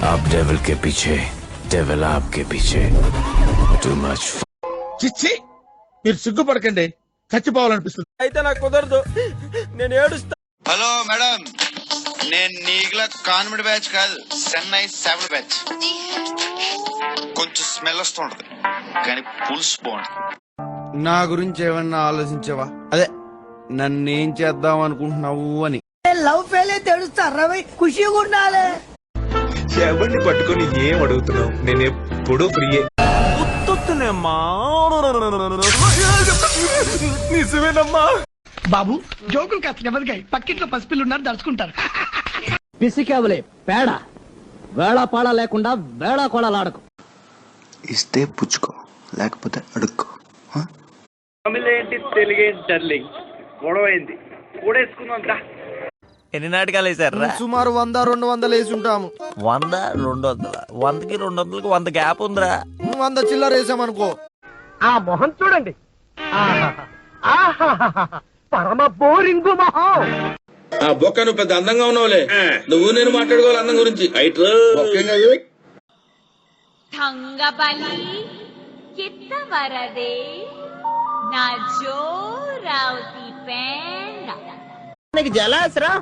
आप डेविल के पीछे, डेविल आपके पीछे. Too much. చిచ్చి మీరు సిగ్గుపడకండి, చచ్చిపోవాలనిపిస్తుంది. అయితే నాకు కుదరదు, నేను ఏడుస్తా. హలో మేడం, నేను నీకులా కాన్వెంట్ బ్యాచ్ కాదు, చెన్నై 7 బ్యాచ్. కొంచెం స్మెల్ వస్తుంటది కానీ పులుసు బాగుంటది. నా గురించి ఏమన్నా ఆలోచించావా? అదే నన్నేం చేద్దాం అనుకుంటున్నావు అని. లవ్ ఫెయిల్ అయితే ఏడుస్తారా? ఖుషిగా ఉండాలి. ఎవరిని పట్టుకొని ఏం అడుగుతున్నావు? నేను ఎప్పుడు ఫ్రీయే. నిజమేనమ్మా బాబు జోకులు కాస్త నెమ్మదిగాయి, పక్కింట్లో పసిపిల్లు ఉన్నారు దడుచుకుంటారు. పిసికేవలే పేడ వేళాపాళ లేకుండా వేళాకోళాలాడకు. ఇస్తే పుచ్చుకో, లేకపోతే అడుక్కో. తమిళేంటి తెలుగేంటి డార్లింగ్, గొడవైంది కూడేసుకుందాం. ఎన్ని నాటకాలు వేసారా? సుమారు 100-200 వేసి ఉంటాము. 100-200, 100కి 200కి 100 గ్యాప్ ఉందిరా. 100 చిల్లర వేసామనుకో. ఆ మొహం చూడండి, పరమ బోరింగు మొహం. ఆ బొక్క నువ్వు పెద్ద అందంగా ఉన్నావులే, నువ్వు నేను మాట్లాడుకోవాలి అందం గురించి. తంగబలి కిత్త వరదే నా జోరావుతి పేండ. నీకు జలాసరా